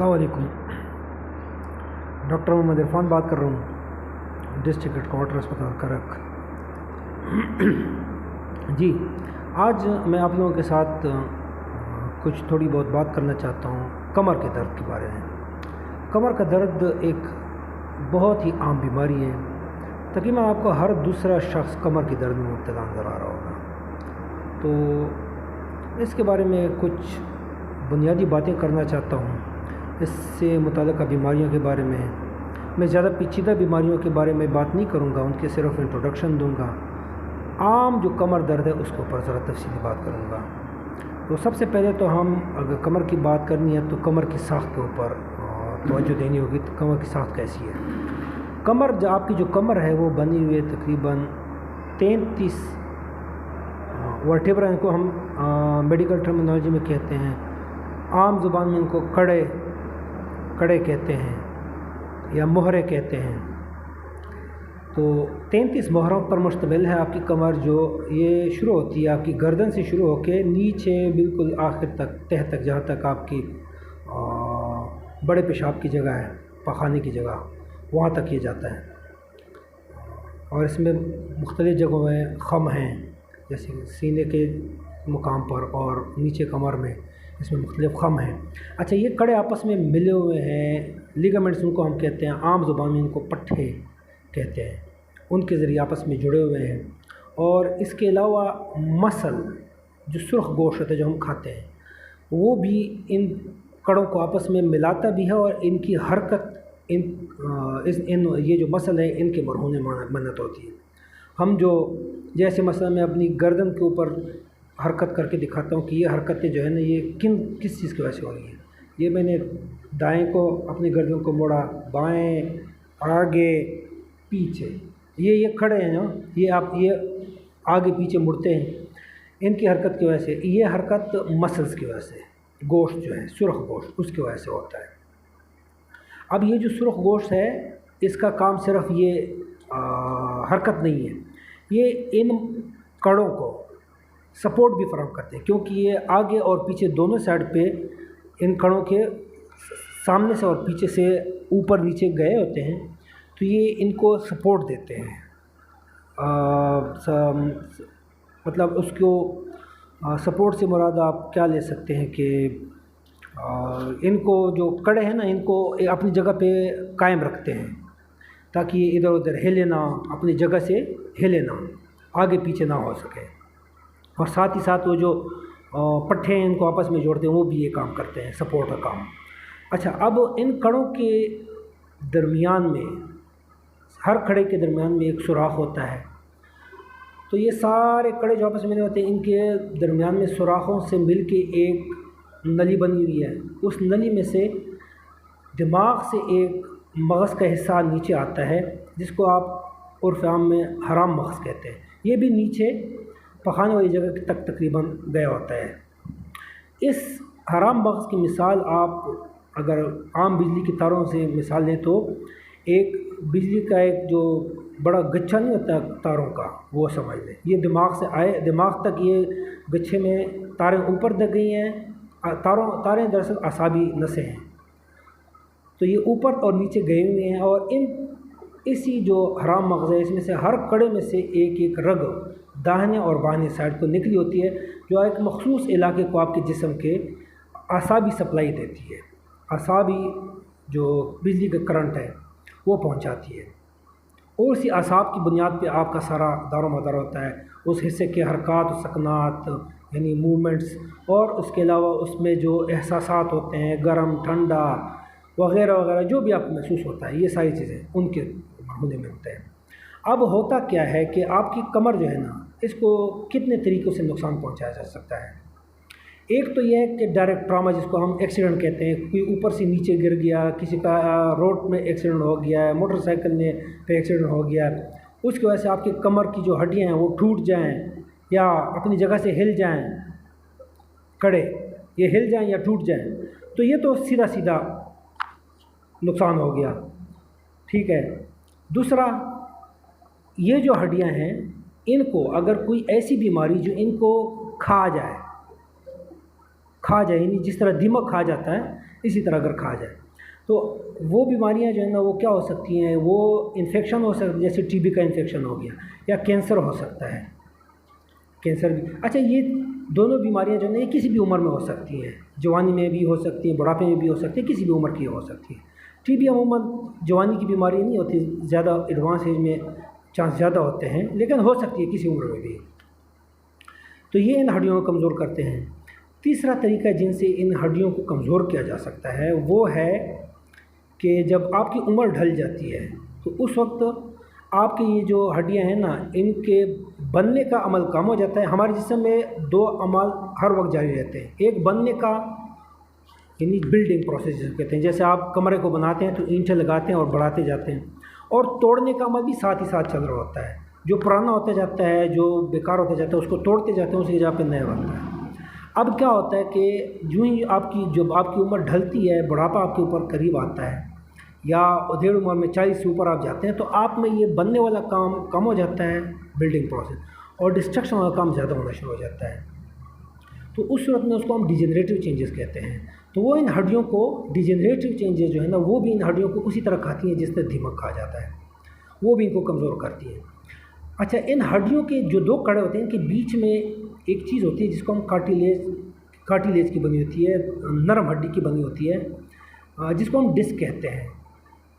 अस्सलाम वालेकुम। डॉक्टर मोहम्मद इरफान बात कर रहा हूँ, डिस्ट्रिक्ट हेडक्वार्टर अस्पताल करक। जी, आज मैं आप लोगों के साथ कुछ थोड़ी बहुत बात करना चाहता हूँ कमर के दर्द के बारे में। कमर का दर्द एक बहुत ही आम बीमारी है। तकरीबन आपको हर दूसरा शख्स कमर की दर्द में मुब्तला नज़र आ रहा होगा। तो इसके बारे में कुछ बुनियादी बातें करना चाहता हूँ। इससे मुताल्लिक़ बीमारियों के बारे में मैं ज़्यादा पेचीदा बीमारियों के बारे में बात नहीं करूँगा, उनके सिर्फ इंट्रोडक्शन दूँगा। आम जो कमर दर्द है उसके ऊपर ज़रा तफसीली बात करूँगा। तो सबसे पहले तो हम अगर कमर की बात करनी है तो कमर की साख्त के ऊपर तवज्जो देनी होगी। तो कमर की साख्त कैसी है? कमर जो आपकी जो कमर है वो बनी हुई है तकरीबन 33 वर्टेब्रा, इनको हम मेडिकल टर्मिनोलॉजी में कहते हैं, आम ज़ुबान में इनको कड़े कहते हैं या मोहरे कहते हैं। तो 33 मोहरों पर मुश्तमिल है आपकी कमर, जो ये शुरू होती है आपकी गर्दन से शुरू होकर नीचे बिल्कुल आखिर तक, तह तक, जहाँ तक आपकी बड़े पेशाब की जगह है, पखाने की जगह, वहाँ तक ये जाता है। और इसमें मुख्तलिफ़ जगहों में ख़म हैं, जैसे सीने के मुकाम पर और नीचे कमर में, इसमें मुख्तलिफ़ ख़म हैं। अच्छा, ये कड़े आपस में मिले हुए हैं, लिगामेंट्स उनको हम कहते हैं, आम ज़ुबान में इनको पट्ठे कहते हैं, उनके ज़रिए आपस में जुड़े हुए हैं। और इसके अलावा मसल, जो सुर्ख गोश्त होता है जो हम खाते हैं, वो भी इन कड़ों को आपस में मिलाता भी है और इनकी हरकत इन ये जो मसल है इनके मरहूने मन्नत होती है। हम जो जैसे मसला मैं अपनी गर्दन के ऊपर हरकत करके दिखाता हूँ कि ये हरकतें जो है ना ये किस चीज़ की वजह से हो रही हैं। ये मैंने दाएं को अपनी गर्दन को मोड़ा, बाएं, आगे, पीछे, ये खड़े हैं ना, ये आगे पीछे मुड़ते हैं, इनकी हरकत की वजह से, ये हरकत मसल्स की वजह से, गोश्त जो है सुर्ख गोश्त उसकी वजह से होता है। अब ये जो सुर्ख गोश्त है इसका काम सिर्फ ये हरकत नहीं है, ये इन कड़ों को सपोर्ट भी फराहम करते हैं, क्योंकि ये आगे और पीछे दोनों साइड पे इन कड़ों के सामने से और पीछे से ऊपर नीचे गए होते हैं, तो ये इनको सपोर्ट देते हैं। मतलब उसको सपोर्ट से मुराद आप क्या ले सकते हैं कि इनको जो कड़े हैं ना, इनको अपनी जगह पे कायम रखते हैं ताकि ये इधर उधर हिले ना, अपनी जगह से हिले ना, आगे पीछे ना हो सके। और साथ ही साथ वो जो पट्ठे हैं इनको आपस में जोड़ते हैं, वो भी ये काम करते हैं, सपोर्ट का काम। अच्छा, अब इन कड़ों के दरमियान में, हर कड़े के दरमियान में एक सुराख होता है। तो ये सारे कड़े जो आपस में होते हैं, इनके दरमियान में सुराखों से मिल के एक नली बनी हुई है। उस नली में से दिमाग से एक मग़ज़ का हिस्सा नीचे आता है, जिसको आप उर्फ़ आम में हराम मग़ज़ कहते हैं। ये भी नीचे पखाने वाली जगह तक तकरीबन गया होता है। इस हराम मग़ज़ की मिसाल आप अगर आम बिजली की तारों से मिसाल लें तो एक बिजली का एक जो बड़ा गच्छा नहीं होता तारों का, वो समझ लें। ये दिमाग से आए, दिमाग तक ये गच्छे में तारें ऊपर तक गई हैं। तारें दरअसल असाबी नसें हैं, तो ये ऊपर और नीचे गए हुए हैं। और इसी जो हराम मग़ज़ है इसमें से हर कड़े में से एक एक रग दाहिने और बाहिने साइड को निकली होती है, जो एक मख़सूस इलाके को आपके जिस्म के असाबी सप्लाई देती है। असाबी जो बिजली का करंट है वो पहुंचाती है, और इसी असाब की बुनियाद पे आपका सारा दारो मदार होता है। उस हिस्से के हरकत, सकनात यानी मूवमेंट्स, और उसके अलावा उसमें जो एहसासात होते हैं, गर्म, ठंडा वग़ैरह वग़ैरह, जो भी आपको महसूस होता है, ये सारी चीज़ें उनके होने में होते हैं। अब होता क्या है कि आपकी कमर जो है ना, इसको कितने तरीक़ों से नुकसान पहुंचाया जा सकता है। एक तो यह है कि डायरेक्ट ट्रामा, जिसको हम एक्सीडेंट कहते हैं, कोई ऊपर से नीचे गिर गया, किसी का रोड में एक्सीडेंट हो गया है, मोटरसाइकिल में पे एक्सीडेंट हो गया है, उसकी वजह से आपकी कमर की जो हड्डियां हैं वो टूट जाएं या अपनी जगह से हिल जाएं, कड़े ये हिल जाएं या टूट जाएं, तो ये तो सीधा सीधा नुकसान हो गया। ठीक है। दूसरा, ये जो हड्डियां हैं इनको अगर कोई ऐसी बीमारी जो इनको खा जाए, यानी जिस तरह दीमक खा जाता है, اسی طرح اگر کھا جائے تو وہ بیماریاں جو ہیں نا وہ کیا ہو سکتی ہیں، وہ انفیکشن ہو سکتی ہے، جیسے ٹی بی کا انفیکشن ہو گیا یا کینسر ہو سکتا ہے، کینسر بھی۔ اچھا یہ دونوں بیماریاں جو ہیں یہ کسی بھی عمر میں ہو سکتی ہیں، جوانی میں بھی ہو سکتی ہیں، بڑھاپے میں بھی ہو سکتی ہے، کسی بھی عمر کی ہو سکتی ہے۔ ٹی بی عموماً جوانی کی بیماری نہیں ہوتی، زیادہ ایڈوانس ایج میں چانس زیادہ ہوتے ہیں، لیکن ہو سکتی ہے کسی عمر میں بھی۔ تو یہ ان ہڈیوں کو کمزور کرتے ہیں۔ تیسرا طریقہ جن سے ان ہڈیوں کو کمزور کیا جا سکتا ہے وہ ہے کہ جب آپ کی عمر ڈھل جاتی ہے تو اس وقت آپ کی یہ جو ہڈیاں ہیں نا ان کے بننے کا عمل کم ہو جاتا ہے۔ ہمارے جسم میں دو عمل ہر وقت جاری رہتے ہیں، ایک بننے کا یعنی بلڈنگ پروسیس جسے کہتے ہیں، جیسے آپ کمرے کو بناتے ہیں تو اینٹیں لگاتے ہیں اور بڑھاتے جاتے ہیں، اور توڑنے کا عمل بھی ساتھ ہی ساتھ چل رہا ہوتا ہے، جو پرانا ہوتا جاتا ہے، جو بیکار ہوتا جاتا ہے اس کو توڑتے جاتے ہیں، اس کی جگہ پہ نیا بنتا ہے۔ اب کیا ہوتا ہے کہ جو ہی جب آپ کی عمر ڈھلتی ہے، بڑھاپا آپ کے اوپر قریب آتا ہے یا ادھیڑ عمر میں 40 سے اوپر آپ جاتے ہیں تو آپ میں یہ بننے والا کام کم ہو جاتا ہے، بلڈنگ پروسیس، اور ڈسٹرکشن والا کام زیادہ ہونا شروع ہو جاتا ہے۔ تو اس صورت میں اس کو ہم ڈیجنریٹو چینجز کہتے ہیں۔ تو وہ ان ہڈیوں کو ڈیجنریٹو چینجز جو ہے نا وہ بھی ان ہڈیوں کو اسی طرح کھاتی ہیں جس طرح دیمک کھا جاتا ہے، وہ بھی ان کو کمزور کرتی ہیں۔ اچھا ان ہڈیوں کے جو دو کڑے ہوتے ہیں ان کے بیچ میں ایک چیز ہوتی ہے جس کو ہم کارٹیلیج کی بنی ہوتی ہے، نرم ہڈی کی بنی ہوتی ہے، جس کو ہم ڈسک کہتے ہیں۔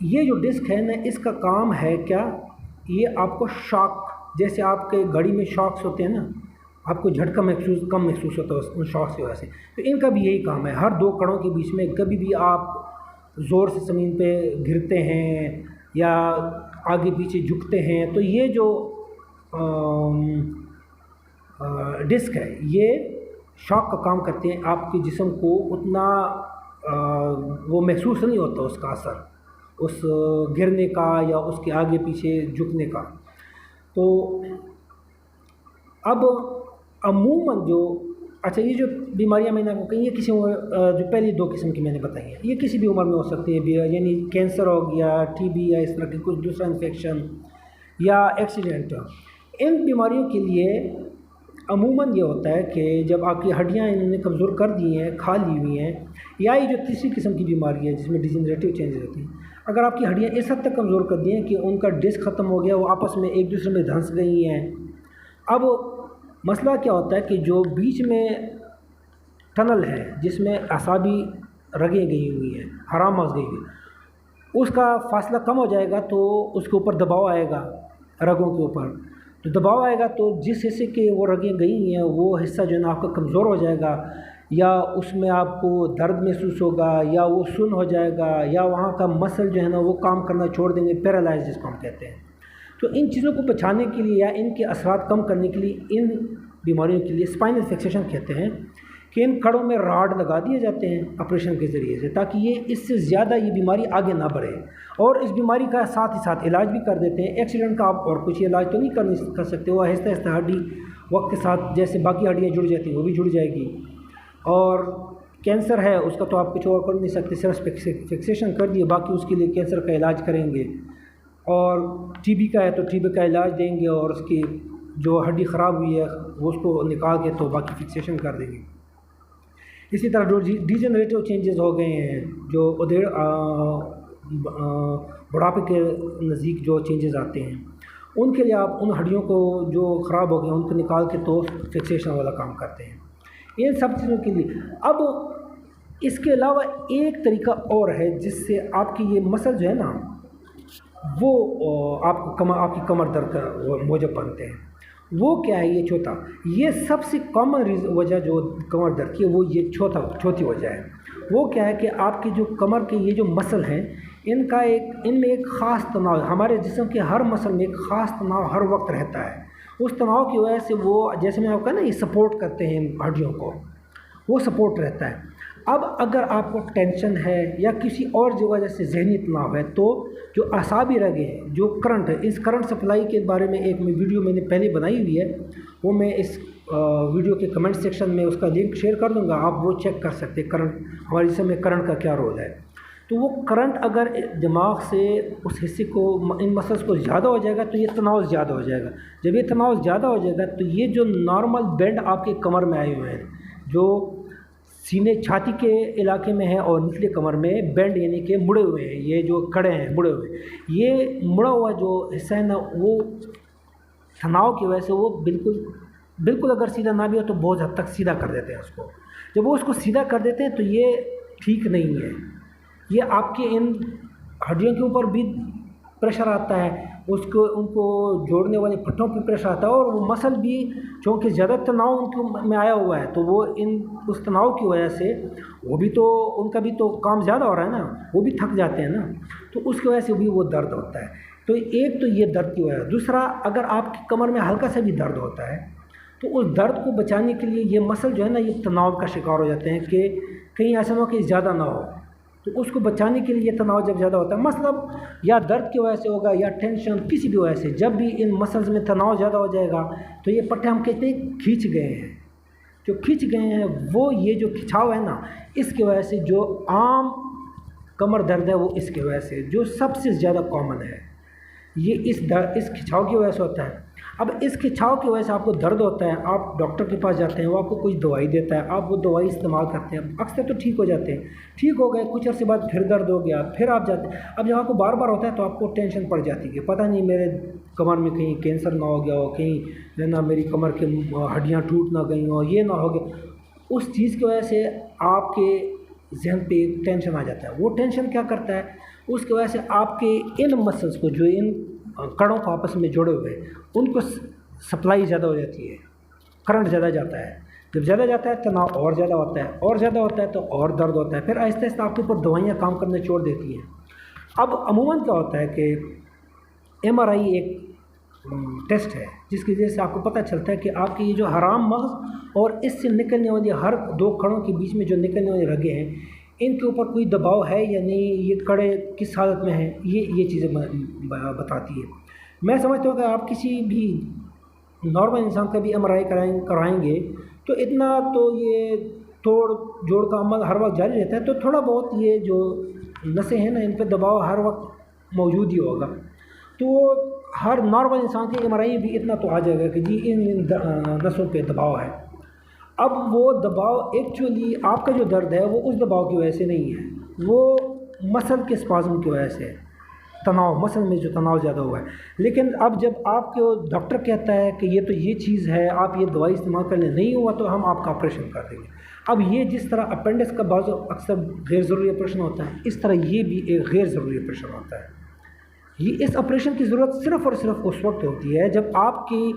یہ جو ڈسک ہے نا اس کا کام ہے کیا، یہ آپ کو شاک، جیسے آپ کے گاڑی میں شاکس ہوتے ہیں نا، آپ کو جھٹکا کم محسوس ہوتا ہے ان شاکس کی وجہ سے، تو ان کا بھی یہی کام ہے۔ ہر دو کڑوں کے بیچ میں کبھی بھی آپ زور سے زمین پہ گرتے ہیں یا آگے پیچھے جھکتے ہیں تو یہ جو ڈسک ہے یہ شاک کا کام کرتے ہیں، آپ کے جسم کو اتنا وہ محسوس نہیں ہوتا اس کا اثر، اس گرنے کا یا اس کے آگے پیچھے جھکنے کا۔ تو اب عموماً اچھا یہ جو بیماریاں میں نے آپ کو کہیں یہ کسی جو پہلی دو قسم کی میں نے بتائی ہیں یہ کسی بھی عمر میں ہو سکتی ہے، یعنی کینسر ہو گیا، ٹی بی یا اس طرح کی کچھ دوسرا انفیکشن یا ایکسیڈنٹ۔ ان بیماریوں کے لیے عموماً یہ ہوتا ہے کہ جب آپ کی ہڈیاں انہوں نے کمزور کر دی ہیں، کھا لی ہوئی ہیں، یا یہ جو تیسری قسم کی بیماری ہے جس میں ڈیجنریٹو چینجز ہوتی ہیں، اگر آپ کی ہڈیاں اس حد تک کمزور کر دی ہیں کہ ان کا ڈسک ختم ہو گیا، وہ آپس میں ایک دوسرے میں دھنس گئی ہیں، اب مسئلہ کیا ہوتا ہے کہ جو بیچ میں ٹنل ہے جس میں اعصابی رگیں گئی ہوئی ہیں، حرام مغز گئی ہوئی، اس کا فاصلہ کم ہو جائے گا تو اس کے اوپر دباؤ آئے گا، رگوں کے اوپر تو دباؤ آئے گا تو جس حصے کے وہ رگیں گئی ہیں وہ حصہ جو ہے نا آپ کا کمزور ہو جائے گا، یا اس میں آپ کو درد محسوس ہوگا، یا وہ سن ہو جائے گا، یا وہاں کا مسل جو ہے نا وہ کام کرنا چھوڑ دیں گے، پیرالائز جس کو ہم کہتے ہیں۔ تو ان چیزوں کو بچانے کے لیے یا ان کے اثرات کم کرنے کے لیے ان بیماریوں کے لیے اسپائنل فکسیشن کہتے ہیں کہ ان کڑوں میں راڈ لگا دیے جاتے ہیں آپریشن کے ذریعے سے، تاکہ یہ اس سے زیادہ یہ بیماری آگے نہ بڑھے، اور اس بیماری کا ساتھ ہی ساتھ علاج بھی کر دیتے ہیں۔ ایکسیڈنٹ کا آپ اور کچھ علاج تو نہیں کر سکتے، وہ آہستہ آہستہ ہڈی وقت کے ساتھ جیسے باقی ہڈیاں جڑ جاتی ہیں وہ بھی جڑ جائے گی، اور کینسر ہے اس کا تو آپ کچھ اور کر نہیں سکتے، صرف فکسیشن کر دیے، باقی اس کے لیے کینسر کا علاج کریں گے، اور ٹی بی کا ہے تو ٹی بی کا علاج دیں گے، اور اس کی جو ہڈی خراب ہوئی ہے وہ اس کو نکال کے تو باقی فکسیشن کر دیں گے۔ اسی طرح جو ڈیجنریٹو چینجز ہو گئے ہیں، جو بڑھاپے کے نزدیک جو چینجز آتے ہیں ان کے لیے آپ ان ہڈیوں کو جو خراب ہو گئے ان کو نکال کے تو فکسیشن والا کام کرتے ہیں۔ ان سب چیزوں کے لیے اب اس کے علاوہ ایک طریقہ اور ہے جس سے آپ کی یہ مسل جو ہے نا وہ آپ کی کمر درد کا موجب بنتے ہیں۔ وہ کیا ہے، یہ چوتھا، یہ سب سے کامن وجہ جو کمر درد کی ہے وہ یہ چوتھی وجہ ہے۔ وہ کیا ہے کہ آپ کی جو کمر کے یہ جو مسل ہیں ان میں ایک خاص تناؤ، ہمارے جسم کے ہر مسل میں ایک خاص تناؤ ہر وقت رہتا ہے، اس تناؤ کی وجہ سے وہ جیسے میں نے آپ کہا نا یہ سپورٹ کرتے ہیں ہڈیوں کو، وہ سپورٹ رہتا ہے۔ اب اگر آپ کو ٹینشن ہے یا کسی اور وجہ سے ذہنی تناؤ ہے تو جو اعصابی رگیں ہیں، جو کرنٹ ہے، اس کرنٹ سپلائی کے بارے میں ایک ویڈیو میں نے پہلے بنائی ہوئی ہے، وہ میں اس ویڈیو کے کمنٹ سیکشن میں اس کا لنک شیئر کر دوں گا، آپ وہ چیک کر سکتے ہیں کرنٹ ہمارے جسم میں کرنٹ کا کیا رول ہے۔ تو وہ کرنٹ اگر دماغ سے اس حصے کو ان مسلس کو زیادہ ہو جائے گا تو یہ تناؤ زیادہ ہو جائے گا، جب یہ تناؤ زیادہ ہو جائے گا تو یہ جو نارمل بینڈ آپ کے کمر میں آئے ہوئے ہیں، جو सीने छाती के इलाके में है और निचले कमर में बेंड यानी कि मुड़े हुए हैं, ये जो कड़े हैं मुड़े हुए, ये मुड़ा हुआ जो हिस्सा है ना वो तनाव की वजह से वो बिल्कुल अगर सीधा ना भी हो तो बहुत हद तक सीधा कर देते हैं उसको। जब वो उसको सीधा कर देते हैं तो ये ठीक नहीं है, ये आपके इन हड्डियों के ऊपर भी प्रेशर आता है, उनको जोड़ने वाले पट्टों पर प्रेशर आता है, और वो मसल भी चूँकि ज़्यादा तनाव उनके में आया हुआ है तो वो उस तनाव की वजह से वो भी तो उनका भी तो काम ज़्यादा हो रहा है ना, वो भी थक जाते हैं ना, तो उसकी वजह से भी वो दर्द होता है। तो एक तो ये दर्द की वजह, दूसरा अगर आपकी कमर में हल्का सा भी दर्द होता है तो उस दर्द को बचाने के लिए ये मसल जो है ना ये तनाव का शिकार हो जाते हैं कि कहीं ऐसा ना हो कि ज़्यादा ना हो, तो उसको बचाने के लिए ये तनाव जब ज़्यादा होता है, मतलब या दर्द की वजह से होगा या टेंशन किसी भी वजह से, जब भी इन मसल्स में तनाव ज़्यादा हो जाएगा तो ये पट्टे हम कहते हैं खींच गए हैं। जो खींच गए हैं वो ये जो खिंचाव है ना इसकी वजह से जो आम कमर दर्द है वो इसकी वजह से जो सबसे ज़्यादा कॉमन है ये इस खिंचाव की वजह से होता है। अब इस खिंचाव की वजह से आपको दर्द होता है, आप डॉक्टर के पास जाते हैं, वो आपको कुछ दवाई देता है, आप वो दवाई इस्तेमाल करते हैं, अक्सर तो ठीक हो जाते हैं, ठीक हो गए कुछ अर्से बाद फिर दर्द हो गया, फिर आप जाते हैं। अब जब आपको बार बार होता है तो आपको टेंशन पड़ जाती है, पता नहीं मेरे कमर में कहीं कैंसर ना हो गया हो, कहीं जो है ना मेरी कमर की हड्डियाँ टूट ना गई हो, ये ना हो गया। उस चीज़ की वजह से आपके जहन पे टेंशन आ जाता है। वो टेंशन क्या करता है, उसकी वजह से आपके इन मसल्स को जो इन कड़ों को आपस में जोड़े हुए उनको सप्लाई ज़्यादा हो जाती है, करंट ज़्यादा जाता है। जब ज़्यादा जाता है तनाव और ज़्यादा होता है, और ज़्यादा होता है तो और दर्द होता है, फिर आहिस्ता आहिस्ता आपके ऊपर दवाइयाँ काम करने छोड़ देती हैं। अब अमूमन क्या होता है कि MRI एक टेस्ट है जिसकी वजह से आपको पता चलता है कि आपके ये जो हराम मग़ज़ और इससे निकलने वाली हर दो कड़ों के बीच में जो निकलने वाली रगें हैं इनके ऊपर कोई दबाव है या नहीं, ये कड़े किस हालत में हैं, ये चीज़ें बताती है। मैं समझता हूँ कि आप किसी भी नॉर्मल इंसान का भी MRI कराएंगे तो इतना तो ये तोड़ जोड़ का अमल हर वक्त जारी रहता है, तो थोड़ा बहुत ये जो नसें हैं ना इन पर दबाव हर वक्त मौजूद ही होगा। तो हर नॉर्मल इंसान के MRI भी इतना तो आ जाएगा कि जी इन नसों पे दबाव है। अब वो दबाव एक्चुअली आपका जो दर्द है वो उस दबाव की वजह से नहीं है, वो मसल के स्पाज़म की वजह से, तनाव मसल में जो तनाव ज़्यादा हुआ है। लेकिन अब जब आपको डॉक्टर कहता है कि ये तो ये चीज़ है, आप ये दवाई इस्तेमाल कर लें, नहीं हुआ तो हम आपका ऑपरेशन कर देंगे। अब ये जिस तरह अपेंडिक्स का बाज़ अक्सर गैर ज़रूरी ऑपरेशन होता है, इस तरह ये भी एक गैर ज़रूरी ऑपरेशन होता है। ये इस ऑपरेशन की ज़रूरत सिर्फ़ और सिर्फ उस वक्त होती है जब आपकी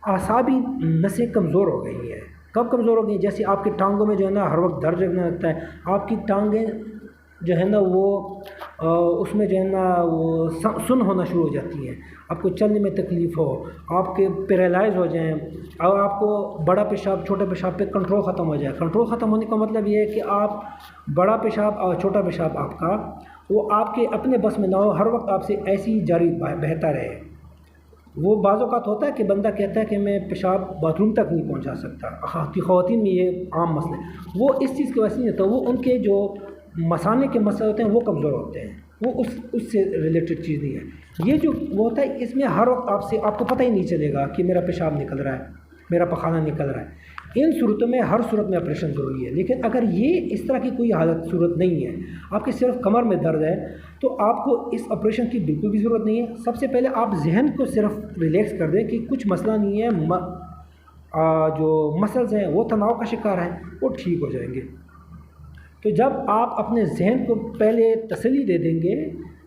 आसाबी नसें कमज़ोर हो गई हैं। कब कमज़ोर हो गई? जैसे आपकी टांगों में जो है ना हर वक्त दर्द लगने लगता है, आपकी टांगें जो है ना वो उसमें जो है ना वो सुन्न होना शुरू हो जाती हैं, आपको चलने में तकलीफ़ हो, आपके पैरालाइज हो जाएं, और आपको बड़ा पेशाब छोटा पेशाब पे कंट्रोल ख़त्म हो जाए। कंट्रोल ख़त्म होने का मतलब ये है कि आप बड़ा पेशाब और छोटा पेशाब आपका वो आपके अपने बस में ना हो, हर वक्त आपसे ऐसी ही जारी बहता रहे। वो बाज़ औक़ात होता है कि बंदा कहता है कि मैं पेशाब बाथरूम तक नहीं पहुंचा सकता, ख़वातीन में ये आम मसले, वो इस चीज़ की वजह से नहीं होता, वो उनके जो मसाने के मसले होते हैं वो कमज़ोर होते हैं, वो उससे रिलेटेड चीज़ नहीं है। ये जो वो होता है इसमें हर वक्त आपको पता ही नहीं चलेगा कि मेरा पेशाब निकल रहा है, मेरा पखाना निकल रहा है। इन सूरतों में हर सूरत में ऑपरेशन ज़रूरी है। लेकिन अगर ये इस तरह की कोई हालत सूरत नहीं है, आपके सिर्फ कमर में दर्द है, तो आपको इस ऑपरेशन की बिल्कुल भी ज़रूरत नहीं है। सबसे पहले आप जहन को सिर्फ रिलैक्स कर दें कि कुछ मसला नहीं है, जो मसल्स हैं वो तनाव का शिकार हैं, वो ठीक हो जाएंगे। तो जब आप अपने जहन को पहले तसल्ली दे देंगे,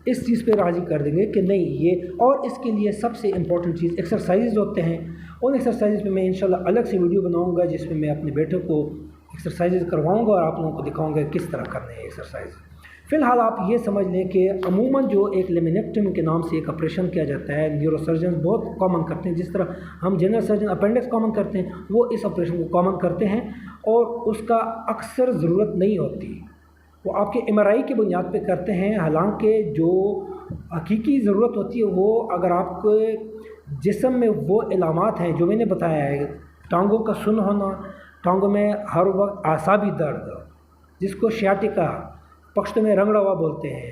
इस चीज़ पे राज़ी कर देंगे कि नहीं ये, और इसके लिए सबसे इम्पॉर्टेंट चीज़ एक्सरसाइज होते हैं। उन एक्सरसाइज पे मैं इंशाल्लाह अलग से वीडियो बनाऊंगा जिसमें मैं अपने बेटे को एक्सरसाइज करवाऊंगा और आप लोगों को दिखाऊंगा किस तरह करने हैं एक्सरसाइज। फ़िलहाल आप ये समझ लें कि अमूमन जो एक लेमिनेक्टमी के नाम से एक ऑपरेशन किया जाता है, न्यूरोसर्जन बहुत कॉमन करते हैं, जिस तरह हम जनरल सर्जन अपेंडिक्स कॉमन करते हैं वो इस ऑपरेशन को कॉमन करते हैं, और उसका अक्सर ज़रूरत नहीं होती, वो आपके MRI की बुनियाद पे करते हैं। हालांकि जो हकीकी ज़रूरत होती है वो अगर आपके जिस्म में वो इलामात हैं जो मैंने बताया है, टांगों का सुन्न होना, टांगों में हर वक्त आसाबी दर्द जिसको शियाटिका पश्तो में रंगड़ावा बोलते हैं,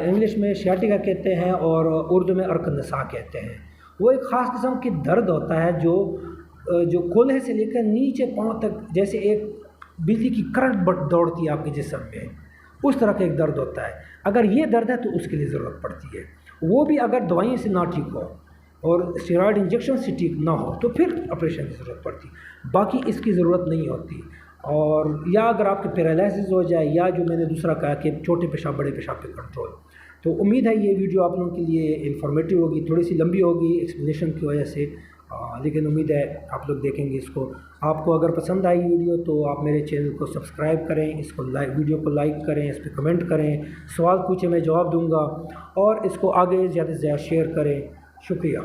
इंग्लिश में शियाटिका कहते हैं और उर्दू में अर्क नसा कहते हैं, वो एक ख़ास किस्म की दर्द होता है जो कोल्हे से लेकर नीचे पाँव तक जैसे एक बिजली की करंट दौड़ती है आपके जिस्म में, उस तरह का एक दर्द होता है। अगर ये दर्द है तो उसके लिए ज़रूरत पड़ती है, वो भी अगर दवाइयों से ना ठीक हो और स्टेरॉयड इंजेक्शन से ठीक ना हो तो फिर ऑपरेशन की ज़रूरत पड़ती, बाकी इसकी ज़रूरत नहीं होती। और या अगर आपके पैरालिसिस हो जाए, या जो मैंने दूसरा कहा कि छोटे पेशाब बड़े पेशाब पे कंट्रोल। तो उम्मीद है ये वीडियो आप लोगों के लिए इंफॉर्मेटिव होगी, थोड़ी सी लंबी होगी एक्सप्लेनेशन की वजह से, लेकिन उम्मीद है आप लोग देखेंगे इसको। आपको अगर पसंद आई वीडियो तो आप मेरे चैनल को सब्सक्राइब करें, इसको वीडियो को लाइक करें, इस पर कमेंट करें, सवाल पूछें मैं जवाब दूंगा, और इसको आगे ज़्यादा से ज़्यादा शेयर करें। शुक्रिया।